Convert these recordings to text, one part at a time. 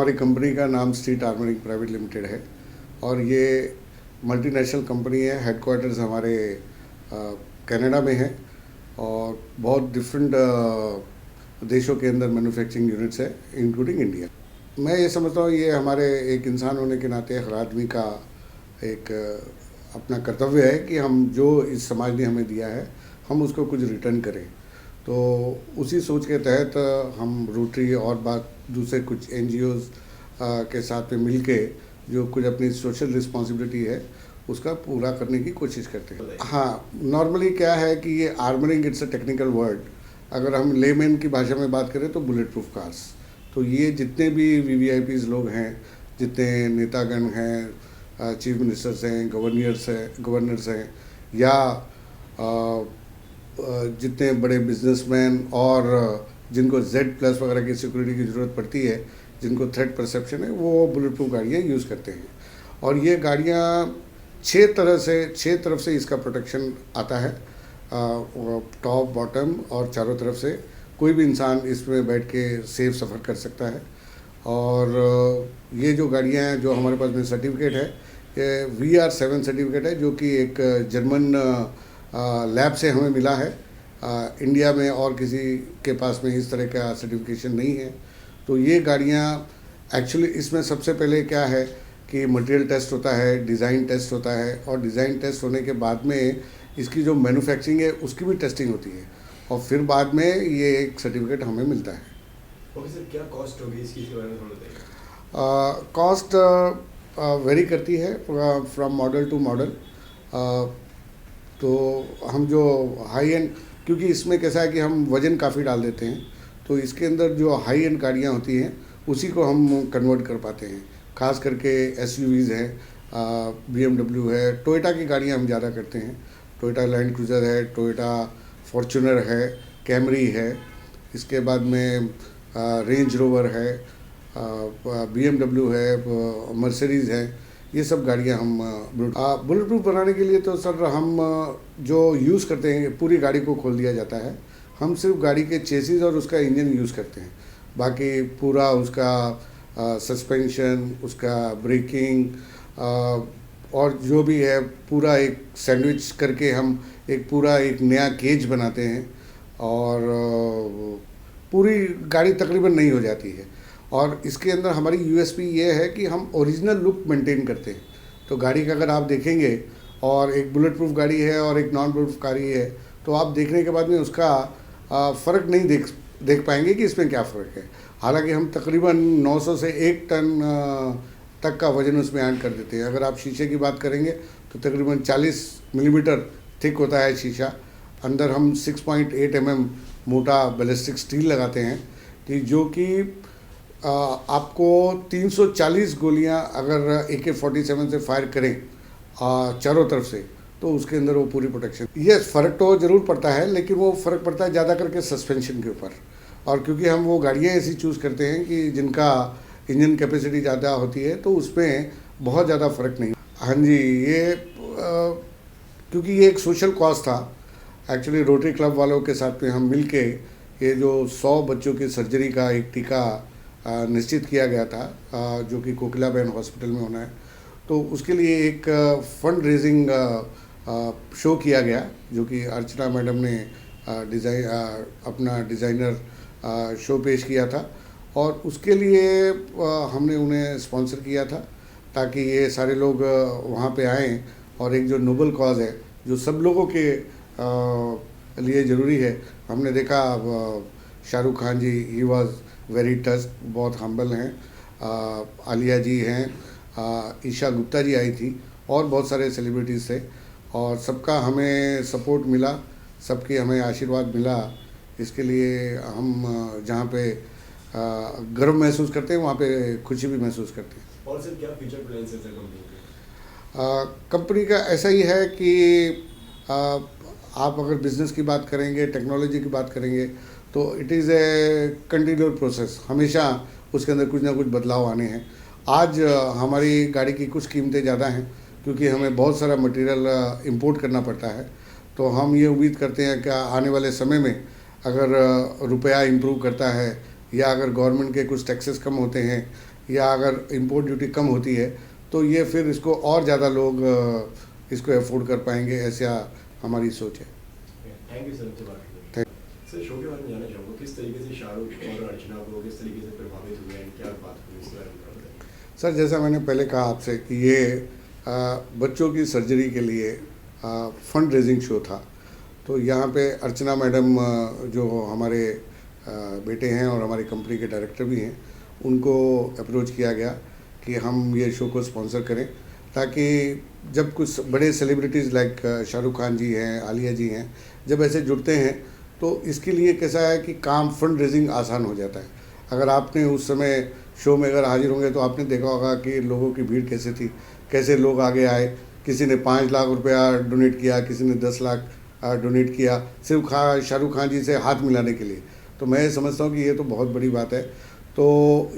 हमारी कंपनी का नाम स्ट्रीट आर्मरिंग प्राइवेट लिमिटेड है और ये मल्टीनेशनल कंपनी है। हेडक्वार्टर्स हमारे कनाडा में है और बहुत डिफरेंट देशों के अंदर मैन्युफैक्चरिंग यूनिट्स है इंक्लूडिंग इंडिया। मैं ये समझता हूँ ये हमारे एक इंसान होने के नाते हर आदमी का एक अपना कर्तव्य है कि हम जो इस समाज ने हमें दिया है हम उसको कुछ रिटर्न करें। तो उसी सोच के तहत हम रोटरी और बात दूसरे कुछ NGOs के साथ में मिलके जो कुछ अपनी सोशल रिस्पॉन्सिबिलिटी है उसका पूरा करने की कोशिश करते हैं। हाँ, नॉर्मली क्या है कि ये armouring it's a technical word. अगर हम लेमैन की भाषा में बात करें तो बुलेट प्रूफ कार्स। तो ये जितने भी VVIPs लोग हैं, जितने नेतागण हैं, चीफ मिनिस्टर्स हैं, गवर्नर्स हैं या जितने बड़े बिजनेसमैन और जिनको Z+ वगैरह की सिक्योरिटी की ज़रूरत पड़ती है, जिनको थ्रेट परसेप्शन है, वो बुलेट प्रूफ गाड़ियाँ यूज़ करते हैं। और ये गाड़ियाँ 6 तरफ से इसका प्रोटेक्शन आता है, टॉप, बॉटम और चारों तरफ से। कोई भी इंसान इसमें बैठ के सेफ सफ़र कर सकता है। और ये जो गाड़ियाँ हैं जो हमारे पास में सर्टिफिकेट है, ये VR7 सर्टिफिकेट है जो कि एक जर्मन लैब से हमें मिला है। इंडिया में और किसी के पास में इस तरह का सर्टिफिकेशन नहीं है। तो ये गाड़ियाँ एक्चुअली इसमें सबसे पहले क्या है कि मटेरियल टेस्ट होता है, डिज़ाइन टेस्ट होता है और डिज़ाइन टेस्ट होने के बाद में इसकी जो मैन्युफैक्चरिंग है उसकी भी टेस्टिंग होती है और फिर बाद में ये एक सर्टिफिकेट हमें मिलता है। ओके सर, क्या कॉस्ट होगी इसकी, बारे में थोड़ा बताइए। कॉस्ट वेरी करती है फ्रॉम मॉडल टू मॉडल। तो हम जो हाई एंड, क्योंकि इसमें कैसा है कि हम वज़न काफ़ी डाल देते हैं तो इसके अंदर जो हाई एंड गाड़ियाँ होती हैं उसी को हम कन्वर्ट कर पाते हैं। ख़ास करके SUVs हैं, BMW है, टोयोटा की गाड़ियाँ हम ज़्यादा करते हैं। टोयोटा लैंड क्रूज़र है, टोयोटा फॉर्च्यूनर है, कैमरी है, इसके बाद में रेंज रोवर है, BMW है, मर्सिडीज़ है। ये सब गाड़ियाँ हम बुलेट प्रूफ बनाने के लिए तो सर हम जो यूज़ करते हैं पूरी गाड़ी को खोल दिया जाता है। हम सिर्फ गाड़ी के चेसिस और उसका इंजन यूज़ करते हैं। बाकी पूरा उसका सस्पेंशन, उसका ब्रेकिंग और जो भी है पूरा एक सैंडविच करके हम एक नया केज बनाते हैं और पूरी गाड़ी तकरीबन नई हो जाती है। और इसके अंदर हमारी USP ये है कि हम ओरिजिनल लुक मेंटेन करते हैं। तो गाड़ी का अगर आप देखेंगे और एक बुलेट प्रूफ गाड़ी है और एक नॉन बुलेट प्रूफ गाड़ी है तो आप देखने के बाद में उसका फ़र्क नहीं देख पाएंगे कि इसमें क्या फ़र्क है। हालांकि हम तकरीबन 900 से 1 टन तक का वज़न उसमें ऐड कर देते हैं। अगर आप शीशे की बात करेंगे तो तकरीबन 40 मिलीमीटर थिक होता है शीशा। अंदर हम 6.8 mm मोटा बैलिस्टिक स्टील लगाते हैं कि जो कि आपको 340 गोलियां अगर AK-47 से फायर करें चारों तरफ से तो उसके अंदर वो पूरी प्रोटेक्शन। ये फ़र्क तो ज़रूर पड़ता है, लेकिन वो फ़र्क पड़ता है ज़्यादा करके सस्पेंशन के ऊपर। और क्योंकि हम वो गाड़ियाँ ऐसी चूज़ करते हैं कि जिनका इंजन कैपेसिटी ज़्यादा होती है तो उसमें बहुत ज़्यादा फ़र्क नहीं। हाँ जी, ये क्योंकि ये एक सोशल कॉज था। एक्चुअली रोटरी क्लब वालों के साथ में हम मिल के ये जो 100 बच्चों की सर्जरी का एक टीका निश्चित किया गया था जो कि कोकिलाबेन हॉस्पिटल में होना है, तो उसके लिए एक फंड रेजिंग शो किया गया जो कि अर्चना मैडम ने अपना डिज़ाइनर शो पेश किया था और उसके लिए हमने उन्हें स्पॉन्सर किया था ताकि ये सारे लोग वहाँ पे आएँ और एक जो नोबल कॉज है जो सब लोगों के लिए ज़रूरी है। हमने देखा शाहरुख खान जी, ही वॉज वेरी टच, बहुत हम्बल हैं। आलिया जी हैं, ईशा गुप्ता जी आई थी और बहुत सारे सेलिब्रिटीज़ थे और सबका हमें सपोर्ट मिला, सबके हमें आशीर्वाद मिला। इसके लिए हम जहाँ पे गर्व महसूस करते हैं वहाँ पे खुशी भी महसूस करते हैं। और सर क्या फ्यूचर प्लान्स हैं सर कंपनी के? कंपनी का ऐसा ही है कि आप अगर बिज़नेस की बात करेंगे, टेक्नोलॉजी की बात करेंगे तो it is a continual process. हमेशा उसके अंदर कुछ ना कुछ बदलाव आने हैं। आज हमारी गाड़ी की कुछ कीमतें ज़्यादा हैं क्योंकि हमें बहुत सारा मटेरियल इंपोर्ट करना पड़ता है। तो हम ये उम्मीद करते हैं कि आने वाले समय में अगर रुपया इम्प्रूव करता है या अगर गवर्नमेंट के कुछ टैक्सेस कम होते हैं या अगर इंपोर्ट ड्यूटी कम होती है तो ये फिर इसको और ज़्यादा लोग इसको अफोर्ड कर पाएंगे, ऐसा हमारी सोच है। थैंक यू सर, मुझसे बात करने के Thank- लिए। सर, शो के बारे में जानना चाहूँगा, किस तरीके से शाहरुख और अर्चना को किस तरीके से प्रभावित हुए हैं, क्या बात हुई इसके बारे में थोड़ा बताइए। सर, जैसा मैंने पहले कहा आपसे कि ये बच्चों की सर्जरी के लिए फंड रेजिंग शो था। तो यहाँ पे अर्चना मैडम जो हमारे बेटे हैं और हमारी कंपनी के डायरेक्टर भी हैं, उनको अप्रोच किया गया कि हम ये शो को स्पॉन्सर करें, ताकि जब कुछ बड़े सेलिब्रिटीज़ लाइक शाहरुख खान जी हैं, आलिया जी हैं, जब ऐसे जुड़ते हैं तो इसके लिए कैसा है कि काम फंड रेजिंग आसान हो जाता है। अगर आपने उस समय शो में अगर हाजिर होंगे तो आपने देखा होगा कि लोगों की भीड़ कैसे थी, कैसे लोग आगे आए। किसी ने 5 लाख रुपया डोनेट किया, किसी ने 10 लाख डोनेट किया, सिर्फ शाहरुख खान जी से हाथ मिलाने के लिए। तो मैं समझता हूँ कि ये तो बहुत बड़ी बात है। तो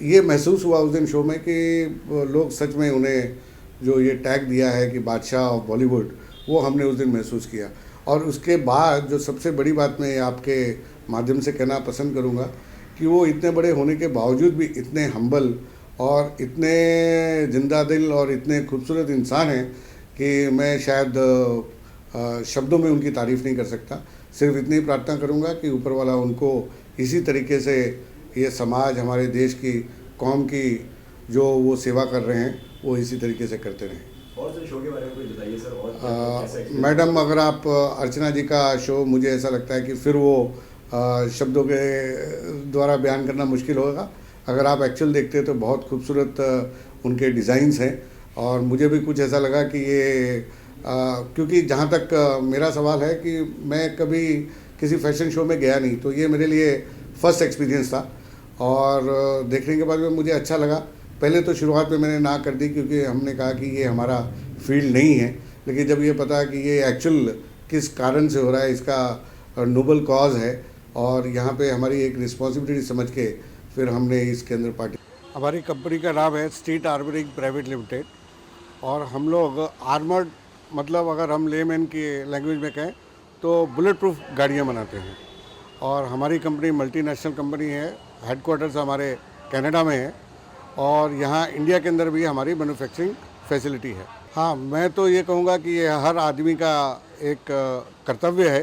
ये महसूस हुआ उस दिन शो में कि लोग सच में उन्हें जो ये टैग दिया है कि बादशाह ऑफ बॉलीवुड, वो हमने उस दिन महसूस किया। और उसके बाद जो सबसे बड़ी बात मैं आपके माध्यम से कहना पसंद करूँगा कि वो इतने बड़े होने के बावजूद भी इतने हम्बल और इतने जिंदा दिल और इतने खूबसूरत इंसान हैं कि मैं शायद शब्दों में उनकी तारीफ़ नहीं कर सकता। सिर्फ इतनी प्रार्थना करूँगा कि ऊपर वाला उनको इसी तरीके से ये समाज, हमारे देश की, कौम की जो वो सेवा कर रहे हैं, वो इसी तरीके से करते रहें। और सर, शो के बारे में कुछ बताइए सर, और कैसा experience मैडम, अगर आप अर्चना जी का शो, मुझे ऐसा लगता है कि फिर वो शब्दों के द्वारा बयान करना मुश्किल होगा। अगर आप एक्चुअल देखते तो बहुत खूबसूरत उनके डिज़ाइंस हैं। और मुझे भी कुछ ऐसा लगा कि ये क्योंकि जहाँ तक मेरा सवाल है कि मैं कभी किसी फैशन शो में गया नहीं, तो ये मेरे लिए फ़र्स्ट एक्सपीरियंस था। और देखने के बाद में मुझे अच्छा लगा। पहले तो शुरुआत में मैंने ना कर दी क्योंकि हमने कहा कि ये हमारा फील्ड नहीं है, लेकिन जब ये पता कि ये एक्चुअल किस कारण से हो रहा है, इसका नोबल कॉज है और यहाँ पे हमारी एक रिस्पॉन्सिबिलिटी समझ के फिर हमने इसके अंदर पार्टी। हमारी कंपनी का नाम है स्ट्रीट आर्मरिंग प्राइवेट लिमिटेड और हम लोग आर्मर्ड, मतलब अगर हम लेमैन की लैंग्वेज में कहें तो बुलेट प्रूफ गाड़ियाँ बनाते हैं। और हमारी कंपनी मल्टीनेशनल कंपनी है, हेडक्वार्टर्स हमारे कनाडा में है और यहाँ इंडिया के अंदर भी हमारी मैन्युफैक्चरिंग फैसिलिटी है। हाँ, मैं तो ये कहूँगा कि ये हर आदमी का एक कर्तव्य है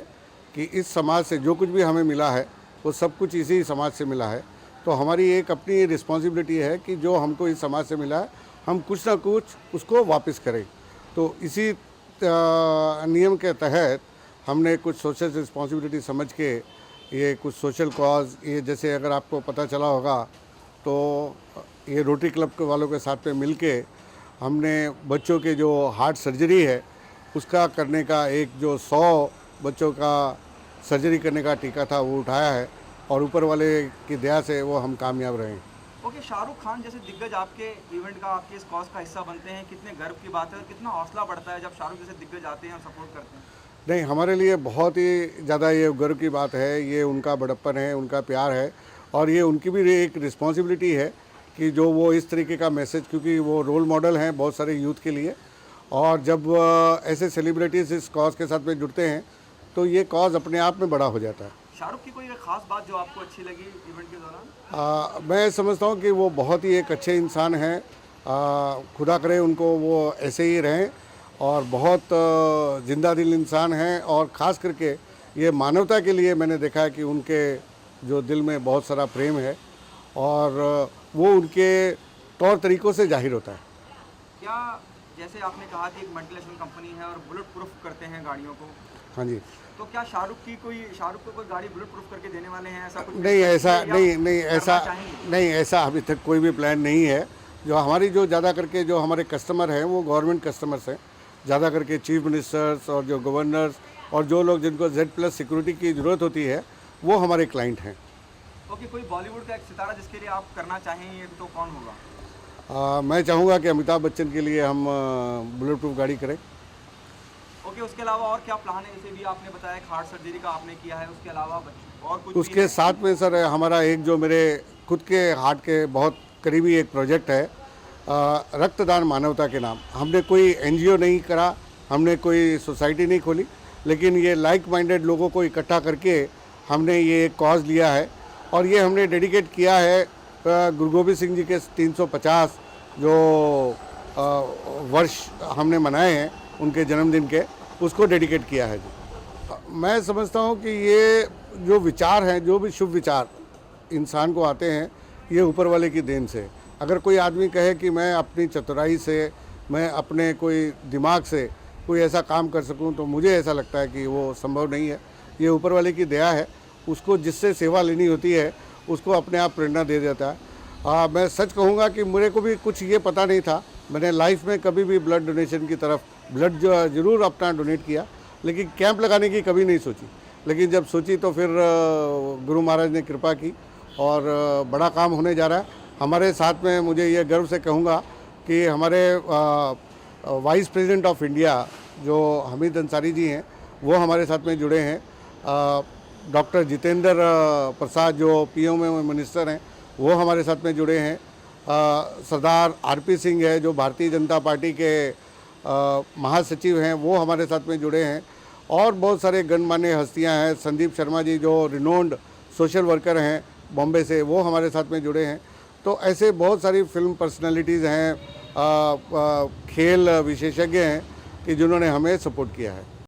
कि इस समाज से जो कुछ भी हमें मिला है वो सब कुछ इसी समाज से मिला है। तो हमारी एक अपनी रिस्पॉन्सिबिलिटी है कि जो हमको इस समाज से मिला है हम कुछ ना कुछ उसको वापस करें। तो इसी नियम के तहत हमने कुछ सोशल रिस्पॉन्सिबिलिटी समझ के ये कुछ सोशल कॉज, ये जैसे अगर आपको पता चला होगा तो ये रोटरी क्लब के वालों के साथ में मिलके हमने बच्चों के जो हार्ट सर्जरी है उसका करने का एक जो 100 बच्चों का सर्जरी करने का टीका था वो उठाया है और ऊपर वाले की दया से वो हम कामयाब रहे। ओके, शाहरुख खान जैसे दिग्गज आपके इवेंट का, आपके इस कॉज का हिस्सा बनते हैं, कितने गर्व की बात है और कितना हौसला बढ़ता है जब शाहरुख जैसे दिग्गज आते हैं और सपोर्ट करते हैं। नहीं, हमारे लिए बहुत ही ज़्यादा ये गर्व की बात है। ये उनका बड़प्पन है, उनका प्यार है और ये उनकी भी एक रिस्पॉन्सिबिलिटी है कि जो वो इस तरीके का मैसेज, क्योंकि वो रोल मॉडल हैं बहुत सारे यूथ के लिए। और जब ऐसे सेलिब्रिटीज़ इस कॉज के साथ में जुड़ते हैं तो ये कॉज अपने आप में बड़ा हो जाता है। शाहरुख की कोई खास बात जो आपको अच्छी लगी इवेंट के दौरान? मैं समझता हूँ कि वो बहुत ही एक अच्छे इंसान हैं। खुदा करे उनको वो ऐसे ही रहें और बहुत जिंदा दिल इंसान हैं। और ख़ास करके ये मानवता के लिए मैंने देखा है कि उनके जो दिल में बहुत सारा प्रेम है और वो उनके तौर तरीक़ों से जाहिर होता है। क्या जैसे आपने कहा कि एक मल्टीनेशनल कंपनी है और बुलेट प्रूफ करते हैं गाड़ियों को, हाँ जी। तो क्या शाहरुख को कोई गाड़ी बुलेट प्रूफ करके देने वाले हैं? ऐसा कुछ नहीं, ऐसा या करना चाहेंगे? नहीं, ऐसा अभी तक कोई भी प्लान नहीं है। जो हमारी जो ज़्यादा करके जो हमारे कस्टमर हैं वो गवर्नमेंट कस्टमर्स हैं, ज़्यादा करके चीफ मिनिस्टर्स और जो गवर्नर्स और जो लोग जिनको Z+ सिक्योरिटी की ज़रूरत होती है वो हमारे क्लाइंट हैं। ओके, कोई बॉलीवुड का एक सितारा जिसके लिए आप करना चाहेंगे तो कौन होगा? मैं चाहूँगा कि अमिताभ बच्चन के लिए हम बुलेट प्रूफ गाड़ी करें। ओके, उसके अलावा और क्या प्लान है? जैसे भी आपने बताया हार्ट सर्जरी का आपने किया है, उसके अलावा और कुछ भी उसके है? साथ में सर हमारा एक जो मेरे खुद के हार्ट के बहुत करीबी एक प्रोजेक्ट है, रक्तदान मानवता के नाम। हमने कोई NGO नहीं करा, हमने कोई सोसाइटी नहीं खोली, लेकिन ये लाइक माइंडेड लोगों को इकट्ठा करके हमने ये एक कॉज लिया है और ये हमने डेडिकेट किया है गुरु गोबिंद सिंह जी के 350 जो वर्ष हमने मनाए हैं उनके जन्मदिन के, उसको डेडिकेट किया है जी। मैं समझता हूँ कि ये जो विचार हैं, जो भी शुभ विचार इंसान को आते हैं, ये ऊपर वाले की देन से। अगर कोई आदमी कहे कि मैं अपनी चतुराई से, मैं अपने कोई दिमाग से कोई ऐसा काम कर सकूं, तो मुझे ऐसा लगता है कि वो संभव नहीं है। ये ऊपर वाले की दया है। उसको जिससे सेवा लेनी होती है उसको अपने आप प्रेरणा दे देता है। मैं सच कहूँगा कि मेरे को भी कुछ ये पता नहीं था। मैंने लाइफ में कभी भी ब्लड डोनेशन की तरफ ब्लड जो ज़रूर अपना डोनेट किया, लेकिन कैंप लगाने की कभी नहीं सोची। लेकिन जब सोची तो फिर गुरु महाराज ने कृपा की और बड़ा काम होने जा रहा है हमारे साथ में। मुझे ये गर्व से कहूँगा कि हमारे वाइस प्रेसिडेंट ऑफ इंडिया जो हमीद अंसारी जी हैं, वो हमारे साथ में जुड़े हैं। डॉक्टर जितेंद्र प्रसाद जो पीएम में मिनिस्टर हैं, वो हमारे साथ में जुड़े हैं। सरदार आरपी सिंह है जो भारतीय जनता पार्टी के महासचिव हैं, वो हमारे साथ में जुड़े हैं। और बहुत सारे गणमान्य हस्तियां हैं। संदीप शर्मा जी जो रिनोन्ड सोशल वर्कर हैं बॉम्बे से, वो हमारे साथ में जुड़े हैं। तो ऐसे बहुत सारी फिल्म पर्सनालिटीज़ हैं, खेल विशेषज्ञ हैं कि जिन्होंने हमें सपोर्ट किया है।